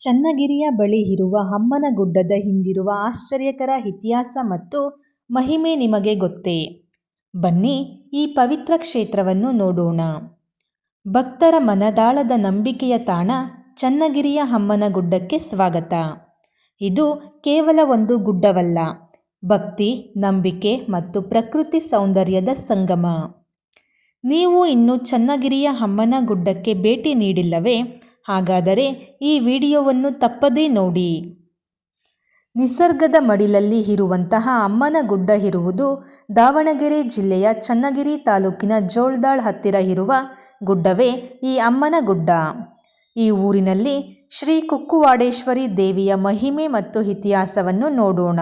ಚನ್ನಗಿರಿಯ ಬಳಿ ಇರುವ ಅಮ್ಮನಗುಡ್ಡದ ಹಿಂದಿರುವ ಆಶ್ಚರ್ಯಕರ ಇತಿಹಾಸ ಮತ್ತು ಮಹಿಮೆ ನಿಮಗೆ ಗೊತ್ತೇ? ಬನ್ನಿ ಈ ಪವಿತ್ರ ಕ್ಷೇತ್ರವನ್ನು ನೋಡೋಣ. ಭಕ್ತರ ಮನದಾಳದ ನಂಬಿಕೆಯ ತಾಣ ಚನ್ನಗಿರಿಯ ಅಮ್ಮನಗುಡ್ಡಕ್ಕೆ ಸ್ವಾಗತ. ಇದು ಕೇವಲ ಒಂದು ಗುಡ್ಡವಲ್ಲ, ಭಕ್ತಿ, ನಂಬಿಕೆ ಮತ್ತು ಪ್ರಕೃತಿ ಸೌಂದರ್ಯದ ಸಂಗಮ. ನೀವು ಇನ್ನೂ ಚನ್ನಗಿರಿಯ ಅಮ್ಮನಗುಡ್ಡಕ್ಕೆ ಭೇಟಿ ನೀಡಿಲ್ಲವೇ? ಹಾಗಾದರೆ ಈ ವಿಡಿಯೋವನ್ನು ತಪ್ಪದೇ ನೋಡಿ. ನಿಸರ್ಗದ ಮಡಿಲಲ್ಲಿ ಇರುವಂತಹ ಅಮ್ಮನಗುಡ್ಡ ಇರುವುದು ದಾವಣಗೆರೆ ಜಿಲ್ಲೆಯ ಚನ್ನಗಿರಿ ತಾಲೂಕಿನ ಜೋಳದಾಳ್ ಹತ್ತಿರ ಇರುವ ಗುಡ್ಡವೇ ಈ ಅಮ್ಮನಗುಡ್ಡ. ಈ ಊರಿನಲ್ಲಿ ಶ್ರೀ ಕುಕ್ಕುವಾಡೇಶ್ವರಿ ದೇವಿಯ ಮಹಿಮೆ ಮತ್ತು ಇತಿಹಾಸವನ್ನು ನೋಡೋಣ.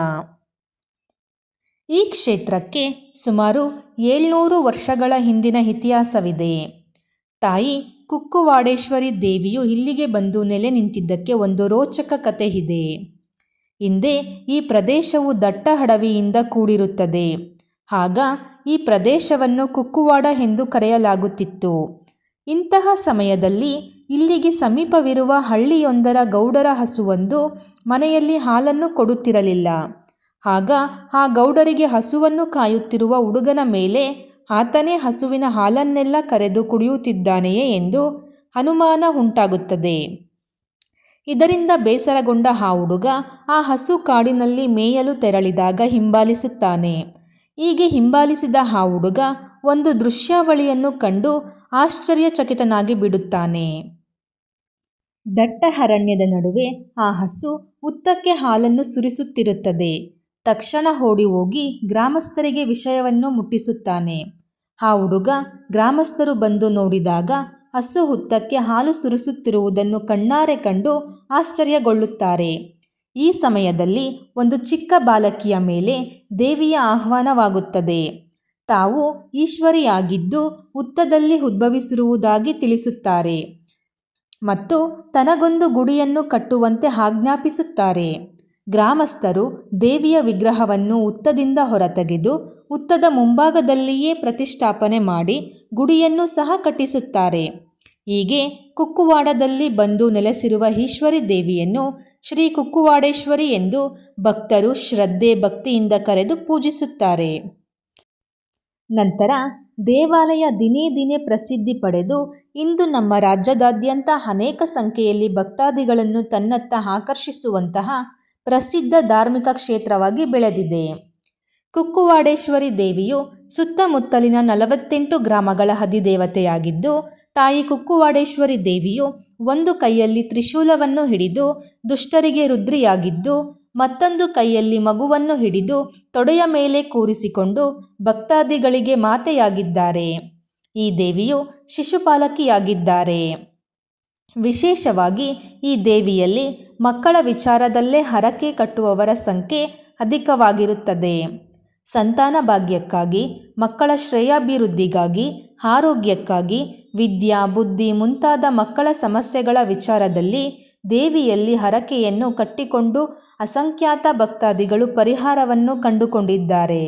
ಈ ಕ್ಷೇತ್ರಕ್ಕೆ ಸುಮಾರು 700 ವರ್ಷಗಳ ಹಿಂದಿನ ಇತಿಹಾಸವಿದೆ. ತಾಯಿ ಕುಕ್ಕುವಾಡೇಶ್ವರಿ ದೇವಿಯು ಇಲ್ಲಿಗೆ ಬಂದು ನೆಲೆ ನಿಂತಿದ್ದಕ್ಕೆ ಒಂದು ರೋಚಕ ಕಥೆ ಇದೆ. ಹಿಂದೆ ಈ ಪ್ರದೇಶವು ದಟ್ಟ ಅಡವಿಯಿಂದ ಕೂಡಿರುತ್ತದೆ. ಆಗ ಈ ಪ್ರದೇಶವನ್ನು ಕುಕ್ಕುವಾಡ ಎಂದು ಕರೆಯಲಾಗುತ್ತಿತ್ತು. ಇಂತಹ ಸಮಯದಲ್ಲಿ ಇಲ್ಲಿಗೆ ಸಮೀಪವಿರುವ ಹಳ್ಳಿಯೊಂದರ ಗೌಡರ ಹಸುವೊಂದು ಮನೆಯಲ್ಲಿ ಹಾಲನ್ನು ಕೊಡುತ್ತಿರಲಿಲ್ಲ. ಆಗ ಆ ಗೌಡರಿಗೆ ಹಸುವನ್ನು ಕಾಯುತ್ತಿರುವ ಹುಡುಗನ ಮೇಲೆ ಆತನೇ ಹಸುವಿನ ಹಾಲನ್ನೆಲ್ಲ ಕರೆದು ಕುಡಿಯುತ್ತಿದ್ದಾನೆಯೇ ಎಂದು ಅನುಮಾನ ಉಂಟಾಗುತ್ತದೆ. ಇದರಿಂದ ಬೇಸರಗೊಂಡ ಆ ಹುಡುಗ ಆ ಹಸು ಕಾಡಿನಲ್ಲಿ ಮೇಯಲು ತೆರಳಿದಾಗ ಹಿಂಬಾಲಿಸುತ್ತಾನೆ. ಹೀಗೆ ಹಿಂಬಾಲಿಸಿದ ಆ ಹುಡುಗ ಒಂದು ದೃಶ್ಯಾವಳಿಯನ್ನು ಕಂಡು ಆಶ್ಚರ್ಯಚಕಿತನಾಗಿ ಬಿಡುತ್ತಾನೆ. ದಟ್ಟ ಅರಣ್ಯದ ನಡುವೆ ಆ ಹಸು ಹುತ್ತಕ್ಕೆ ಹಾಲನ್ನು ಸುರಿಸುತ್ತಿರುತ್ತದೆ. ತಕ್ಷಣ ಓಡಿ ಹೋಗಿ ಗ್ರಾಮಸ್ಥರಿಗೆ ವಿಷಯವನ್ನು ಮುಟ್ಟಿಸುತ್ತಾನೆ. ಆ ಹುಡುಗ ಗ್ರಾಮಸ್ಥರು ಬಂದು ನೋಡಿದಾಗ ಹಸು ಹುತ್ತಕ್ಕೆ ಹಾಲು ಸುರಿಸುತ್ತಿರುವುದನ್ನು ಕಣ್ಣಾರೆ ಕಂಡು ಆಶ್ಚರ್ಯಗೊಳ್ಳುತ್ತಾರೆ. ಈ ಸಮಯದಲ್ಲಿ ಒಂದು ಚಿಕ್ಕ ಬಾಲಕಿಯ ಮೇಲೆ ದೇವಿಯ ಆಹ್ವಾನವಾಗುತ್ತದೆ. ತಾವು ಈಶ್ವರಿಯಾಗಿದ್ದು ಹುತ್ತದಲ್ಲಿ ಉದ್ಭವಿಸಿರುವುದಾಗಿ ತಿಳಿಸುತ್ತಾರೆ ಮತ್ತು ತನಗೊಂದು ಗುಡಿಯನ್ನು ಕಟ್ಟುವಂತೆ ಆಜ್ಞಾಪಿಸುತ್ತಾರೆ. ಗ್ರಾಮಸ್ಥರು ದೇವಿಯ ವಿಗ್ರಹವನ್ನು ಹುತ್ತದಿಂದ ಹೊರತೆಗೆದು ಹುತ್ತದ ಮುಂಭಾಗದಲ್ಲಿಯೇ ಪ್ರತಿಷ್ಠಾಪನೆ ಮಾಡಿ ಗುಡಿಯನ್ನು ಸಹ ಕಟ್ಟಿಸುತ್ತಾರೆ. ಹೀಗೆ ಕುಕ್ಕುವಾಡದಲ್ಲಿ ಬಂದು ನೆಲೆಸಿರುವ ಈಶ್ವರಿ ದೇವಿಯನ್ನು ಶ್ರೀ ಕುಕ್ಕುವಾಡೇಶ್ವರಿ ಎಂದು ಭಕ್ತರು ಶ್ರದ್ಧೆ ಭಕ್ತಿಯಿಂದ ಕರೆದು ಪೂಜಿಸುತ್ತಾರೆ. ನಂತರ ದೇವಾಲಯ ದಿನೇ ದಿನೇ ಪ್ರಸಿದ್ಧಿ ಪಡೆದು ಇಂದು ನಮ್ಮ ರಾಜ್ಯದಾದ್ಯಂತ ಅನೇಕ ಸಂಖ್ಯೆಯಲ್ಲಿ ಭಕ್ತಾದಿಗಳನ್ನು ತನ್ನತ್ತ ಆಕರ್ಷಿಸುವಂತಹ ಪ್ರಸಿದ್ಧ ಧಾರ್ಮಿಕ ಕ್ಷೇತ್ರವಾಗಿ ಬೆಳೆದಿದೆ. ಕುಕ್ಕುವಾಡೇಶ್ವರಿ ದೇವಿಯು ಸುತ್ತಮುತ್ತಲಿನ 48 ಗ್ರಾಮಗಳ ಅಧಿದೇವತೆಯಾಗಿದ್ದು, ತಾಯಿ ಕುಕ್ಕುವಾಡೇಶ್ವರಿ ದೇವಿಯು ಒಂದು ಕೈಯಲ್ಲಿ ತ್ರಿಶೂಲವನ್ನು ಹಿಡಿದು ದುಷ್ಟರಿಗೆ ರುದ್ರಿಯಾಗಿದ್ದು, ಮತ್ತೊಂದು ಕೈಯಲ್ಲಿ ಮಗುವನ್ನು ಹಿಡಿದು ತೊಡೆಯ ಮೇಲೆ ಕೂರಿಸಿಕೊಂಡು ಭಕ್ತಾದಿಗಳಿಗೆ ಮಾತೆಯಾಗಿದ್ದಾರೆ. ಈ ದೇವಿಯು ಶಿಶುಪಾಲಕಿಯಾಗಿದ್ದಾರೆ. ವಿಶೇಷವಾಗಿ ಈ ದೇವಿಯಲ್ಲಿ ಮಕ್ಕಳ ವಿಚಾರದಲ್ಲೇ ಹರಕೆ ಕಟ್ಟುವವರ ಸಂಖ್ಯೆ ಅಧಿಕವಾಗಿರುತ್ತದೆ. ಸಂತಾನ ಭಾಗ್ಯಕ್ಕಾಗಿ, ಮಕ್ಕಳ ಶ್ರೇಯಾಭಿವೃದ್ಧಿಗಾಗಿ, ಆರೋಗ್ಯಕ್ಕಾಗಿ, ವಿದ್ಯಾ ಬುದ್ಧಿ ಮುಂತಾದ ಮಕ್ಕಳ ಸಮಸ್ಯೆಗಳ ವಿಚಾರದಲ್ಲಿ ದೇವಿಯಲ್ಲಿ ಹರಕೆಯನ್ನು ಕಟ್ಟಿಕೊಂಡು ಅಸಂಖ್ಯಾತ ಭಕ್ತಾದಿಗಳು ಪರಿಹಾರವನ್ನು ಕಂಡುಕೊಂಡಿದ್ದಾರೆ.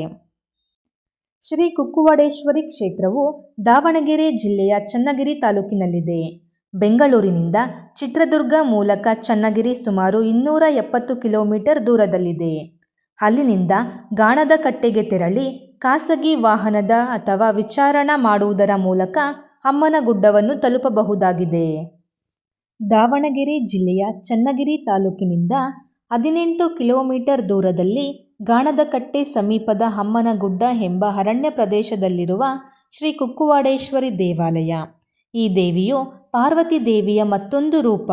ಶ್ರೀ ಕುಕ್ಕುವಾಡೇಶ್ವರಿ ಕ್ಷೇತ್ರವು ದಾವಣಗೆರೆ ಜಿಲ್ಲೆಯ ಚನ್ನಗಿರಿ ತಾಲೂಕಿನಲ್ಲಿದೆ. ಬೆಂಗಳೂರಿನಿಂದ ಚಿತ್ರದುರ್ಗ ಮೂಲಕ ಚನ್ನಗಿರಿ ಸುಮಾರು 270 ಕಿಲೋಮೀಟರ್ ದೂರದಲ್ಲಿದೆ. ಅಲ್ಲಿನಿಂದ ಗಾಣದಕಟ್ಟೆಗೆ ತೆರಳಿ ಖಾಸಗಿ ವಾಹನದ ಅಥವಾ ವಿಚಾರಣಾ ಮಾಡುವುದರ ಮೂಲಕ ಅಮ್ಮನಗುಡ್ಡವನ್ನು ತಲುಪಬಹುದಾಗಿದೆ. ದಾವಣಗೆರೆ ಜಿಲ್ಲೆಯ ಚನ್ನಗಿರಿ ತಾಲೂಕಿನಿಂದ 18 ಕಿಲೋಮೀಟರ್ ದೂರದಲ್ಲಿ ಗಾಣದಕಟ್ಟೆ ಸಮೀಪದ ಅಮ್ಮನಗುಡ್ಡ ಎಂಬ ಅರಣ್ಯ ಪ್ರದೇಶದಲ್ಲಿರುವ ಶ್ರೀ ಕುಕ್ಕುವಾಡೇಶ್ವರಿ ದೇವಾಲಯ. ಈ ದೇವಿಯು ಪಾರ್ವತಿ ದೇವಿಯ ಮತ್ತೊಂದು ರೂಪ.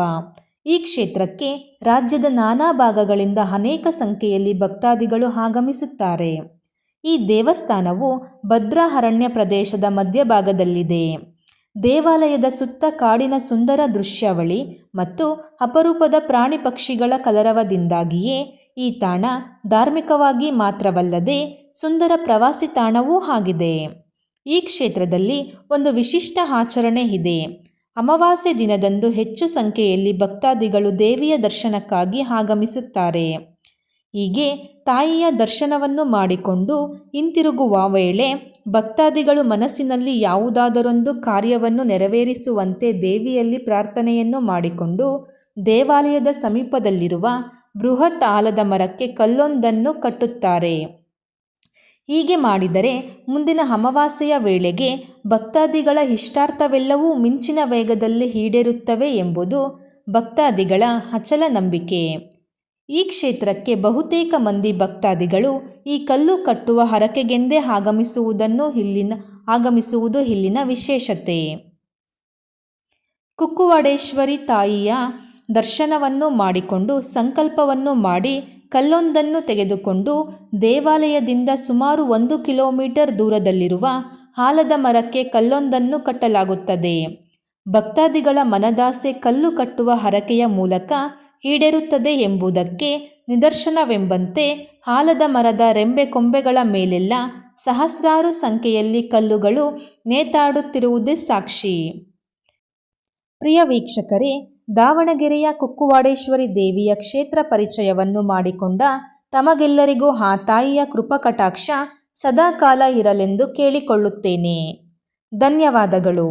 ಈ ಕ್ಷೇತ್ರಕ್ಕೆ ರಾಜ್ಯದ ನಾನಾ ಭಾಗಗಳಿಂದ ಅನೇಕ ಸಂಖ್ಯೆಯಲ್ಲಿ ಭಕ್ತಾದಿಗಳು ಆಗಮಿಸುತ್ತಾರೆ. ಈ ದೇವಸ್ಥಾನವು ಭದ್ರಾ ಅರಣ್ಯ ಪ್ರದೇಶದ ಮಧ್ಯಭಾಗದಲ್ಲಿದೆ. ದೇವಾಲಯದ ಸುತ್ತ ಕಾಡಿನ ಸುಂದರ ದೃಶ್ಯಾವಳಿ ಮತ್ತು ಅಪರೂಪದ ಪ್ರಾಣಿ ಪಕ್ಷಿಗಳ ಕಲರವದಿಂದಾಗಿಯೇ ಈ ತಾಣ ಧಾರ್ಮಿಕವಾಗಿ ಮಾತ್ರವಲ್ಲದೆ ಸುಂದರ ಪ್ರವಾಸಿ ತಾಣವೂ ಆಗಿದೆ. ಈ ಕ್ಷೇತ್ರದಲ್ಲಿ ಒಂದು ವಿಶಿಷ್ಟ ಆಚರಣೆ ಇದೆ. ಅಮಾವಾಸ್ಯೆ ದಿನದಂದು ಹೆಚ್ಚು ಸಂಖ್ಯೆಯಲ್ಲಿ ಭಕ್ತಾದಿಗಳು ದೇವಿಯ ದರ್ಶನಕ್ಕಾಗಿ ಆಗಮಿಸುತ್ತಾರೆ. ಹೀಗೆ ತಾಯಿಯ ದರ್ಶನವನ್ನು ಮಾಡಿಕೊಂಡು ಹಿಂತಿರುಗುವ ವೇಳೆ ಭಕ್ತಾದಿಗಳು ಮನಸ್ಸಿನಲ್ಲಿ ಯಾವುದಾದರೊಂದು ಕಾರ್ಯವನ್ನು ನೆರವೇರಿಸುವಂತೆ ದೇವಿಯಲ್ಲಿ ಪ್ರಾರ್ಥನೆಯನ್ನು ಮಾಡಿಕೊಂಡು ದೇವಾಲಯದ ಸಮೀಪದಲ್ಲಿರುವ ಬೃಹತ್ ಆಲದ ಮರಕ್ಕೆ ಕಲ್ಲೊಂದನ್ನು ಕಟ್ಟುತ್ತಾರೆ. ಹೀಗೆ ಮಾಡಿದರೆ ಮುಂದಿನ ಅಮಾವಾಸ್ಯೆಯ ವೇಳೆಗೆ ಭಕ್ತಾದಿಗಳ ಇಷ್ಟಾರ್ಥವೆಲ್ಲವೂ ಮಿಂಚಿನ ವೇಗದಲ್ಲಿ ಈಡೇರುತ್ತವೆ ಎಂಬುದು ಭಕ್ತಾದಿಗಳ ಅಚಲ ನಂಬಿಕೆ. ಈ ಕ್ಷೇತ್ರಕ್ಕೆ ಬಹುತೇಕ ಮಂದಿ ಭಕ್ತಾದಿಗಳು ಈ ಕಲ್ಲು ಕಟ್ಟುವ ಹರಕೆಗೆಂದೇ ಆಗಮಿಸುವುದು ಇಲ್ಲಿನ ವಿಶೇಷತೆ. ಕುಕ್ಕುವಾಡೇಶ್ವರಿ ತಾಯಿಯ ದರ್ಶನವನ್ನು ಮಾಡಿಕೊಂಡು ಸಂಕಲ್ಪವನ್ನು ಮಾಡಿ ಕಲ್ಲೊಂದನ್ನು ತೆಗೆದುಕೊಂಡು ದೇವಾಲಯದಿಂದ ಸುಮಾರು 1 ಕಿಲೋಮೀಟರ್ ದೂರದಲ್ಲಿರುವ ಆಲದ ಮರಕ್ಕೆ ಕಲ್ಲೊಂದನ್ನು ಕಟ್ಟಲಾಗುತ್ತದೆ. ಭಕ್ತಾದಿಗಳ ಮನದಾಸೆ ಕಲ್ಲು ಕಟ್ಟುವ ಹರಕೆಯ ಮೂಲಕ ಈಡೇರುತ್ತದೆ ಎಂಬುದಕ್ಕೆ ನಿದರ್ಶನವೆಂಬಂತೆ ಆಲದ ಮರದ ರೆಂಬೆ ಕೊಂಬೆಗಳ ಮೇಲೆಲ್ಲ ಸಹಸ್ರಾರು ಸಂಖ್ಯೆಯಲ್ಲಿ ಕಲ್ಲುಗಳು ನೇತಾಡುತ್ತಿರುವುದೇ ಸಾಕ್ಷಿ. ಪ್ರಿಯ ವೀಕ್ಷಕರೇ, ದಾವಣಗೆರೆಯ ಕುಕ್ಕುವಾಡೇಶ್ವರಿ ದೇವಿಯ ಕ್ಷೇತ್ರ ಪರಿಚಯವನ್ನು ಮಾಡಿಕೊಂಡ ತಮಗೆಲ್ಲರಿಗೂ ಆ ತಾಯಿಯ ಕೃಪಾಕಟಾಕ್ಷ ಸದಾಕಾಲ ಇರಲೆಂದು ಕೇಳಿಕೊಳ್ಳುತ್ತೇನೆ. ಧನ್ಯವಾದಗಳು.